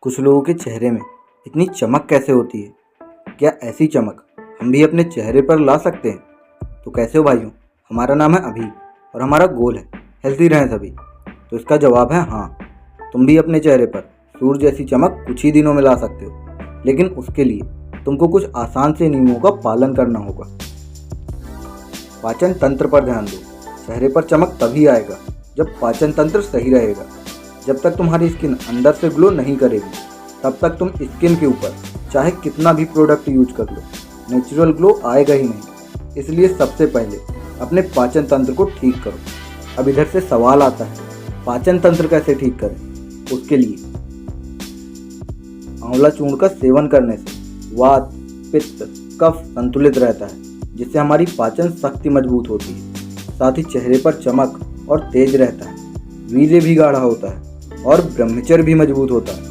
कुछ लोगों के चेहरे में इतनी चमक कैसे होती है? क्या ऐसी चमक हम भी अपने चेहरे पर ला सकते हैं? तो कैसे हो भाइयों? हमारा नाम है अभी और हमारा गोल है हेल्थी रहें सभी। तो इसका जवाब है हाँ, तुम भी अपने चेहरे पर सूर्य जैसी चमक कुछ ही दिनों में ला सकते हो, लेकिन उसके लिए तुमको कुछ आसान से नियमों का पालन करना होगा। पाचन तंत्र पर ध्यान दो। चेहरे पर चमक तभी आएगा जब पाचन तंत्र सही रहेगा। जब तक तुम्हारी स्किन अंदर से ग्लो नहीं करेगी, तब तक तुम स्किन के ऊपर चाहे कितना भी प्रोडक्ट यूज कर लो, नेचुरल ग्लो आएगा ही नहीं। इसलिए सबसे पहले अपने पाचन तंत्र को ठीक करो। अब इधर से सवाल आता है, पाचन तंत्र कैसे ठीक करें? उसके लिए आंवला चूर्ण का सेवन करने से वात, पित्त, कफ संतुलित रहता है, जिससे हमारी पाचन शक्ति मजबूत होती है। साथ ही चेहरे पर चमक और तेज रहता है, वीर्य भी गाढ़ा होता है और ब्रह्मचर्य भी मजबूत होता है।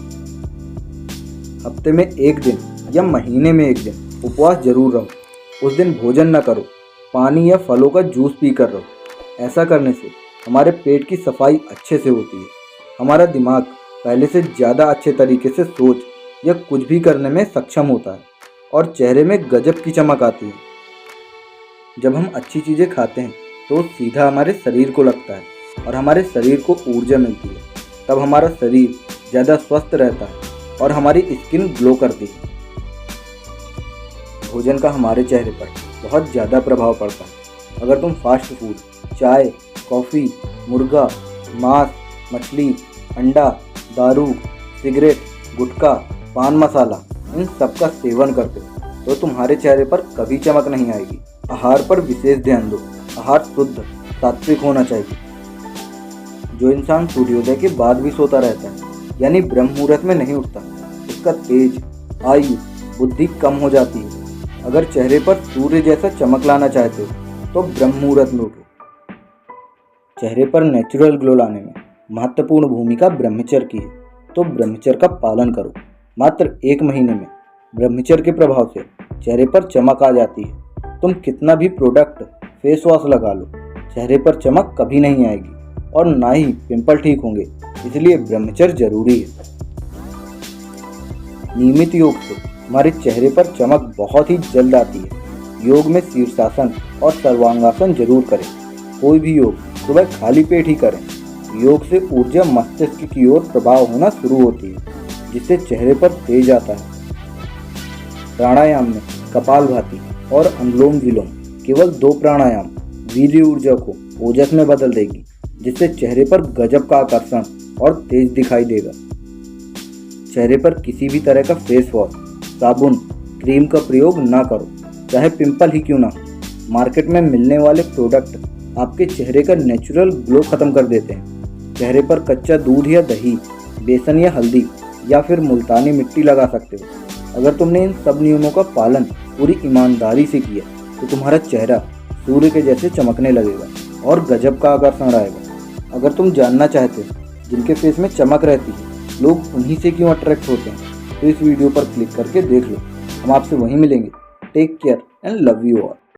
हफ्ते में एक दिन या महीने में एक दिन उपवास जरूर रहो। उस दिन भोजन न करो, पानी या फलों का जूस पी कर रहो। ऐसा करने से हमारे पेट की सफाई अच्छे से होती है। हमारा दिमाग पहले से ज़्यादा अच्छे तरीके से सोच या कुछ भी करने में सक्षम होता है और चेहरे में गजब की चमक आती है। जब हम अच्छी चीज़ें खाते हैं तो सीधा हमारे शरीर को लगता है और हमारे शरीर को ऊर्जा मिलती है। तब हमारा शरीर ज़्यादा स्वस्थ रहता है और हमारी स्किन ग्लो करती है। भोजन का हमारे चेहरे पर बहुत ज़्यादा प्रभाव पड़ता है। अगर तुम फास्ट फूड, चाय, कॉफ़ी, मुर्गा, मांस, मछली, अंडा, दारू, सिगरेट, गुटखा, पान मसाला, इन सब का सेवन करते हो तो तुम्हारे चेहरे पर कभी चमक नहीं आएगी। आहार पर विशेष ध्यान दो। आहार शुद्ध, सात्विक होना चाहिए। जो इंसान सूर्योदय के बाद भी सोता रहता है, यानी ब्रह्म मुहूर्त में नहीं उठता, उसका तेज, आयु, बुद्धि कम हो जाती है। अगर चेहरे पर सूर्य जैसा चमक लाना चाहते हो तो ब्रह्म मुहूर्त में उठो। चेहरे पर नेचुरल ग्लो लाने में महत्वपूर्ण भूमिका ब्रह्मचर्य की है, तो ब्रह्मचर्य का पालन करो। मात्र 1 महीने में ब्रह्मचर्य के प्रभाव से चेहरे पर चमक आ जाती है। तुम कितना भी प्रोडक्ट, फेस वॉश लगा लो, चेहरे पर चमक कभी नहीं आएगी और ना ही पिंपल ठीक होंगे। इसलिए ब्रह्मचर्य जरूरी है। नियमित योग से हमारे चेहरे पर चमक बहुत ही जल्द आती है। योग में शीर्षासन और सर्वांगासन जरूर करें। कोई भी योग सुबह खाली पेट ही करें। योग से ऊर्जा मस्तिष्क की ओर प्रभाव होना शुरू होती है, जिससे चेहरे पर तेज आता है। प्राणायाम में कपालभाति और अनुलोम विलोम, केवल 2 प्राणायाम वीर्य ऊर्जा को ओजस में बदल देगी, जिससे चेहरे पर गजब का आकर्षण और तेज दिखाई देगा। चेहरे पर किसी भी तरह का फेस वॉश, साबुन, क्रीम का प्रयोग ना करो, चाहे पिंपल ही क्यों ना हो। मार्केट में मिलने वाले प्रोडक्ट आपके चेहरे का नेचुरल ग्लो खत्म कर देते हैं। चेहरे पर कच्चा दूध या दही, बेसन या हल्दी या फिर मुल्तानी मिट्टी लगा सकते हो। अगर तुमने इन सब नियमों का पालन पूरी ईमानदारी से किया तो तुम्हारा चेहरा सूर्य के जैसे चमकने लगेगा और गजब का आकर्षण आएगा। अगर तुम जानना चाहते हो जिनके फेस में चमक रहती है, लोग उन्हीं से क्यों अट्रैक्ट होते हैं, तो इस वीडियो पर क्लिक करके देख लो। हम आपसे वहीं मिलेंगे। Take care and love you all.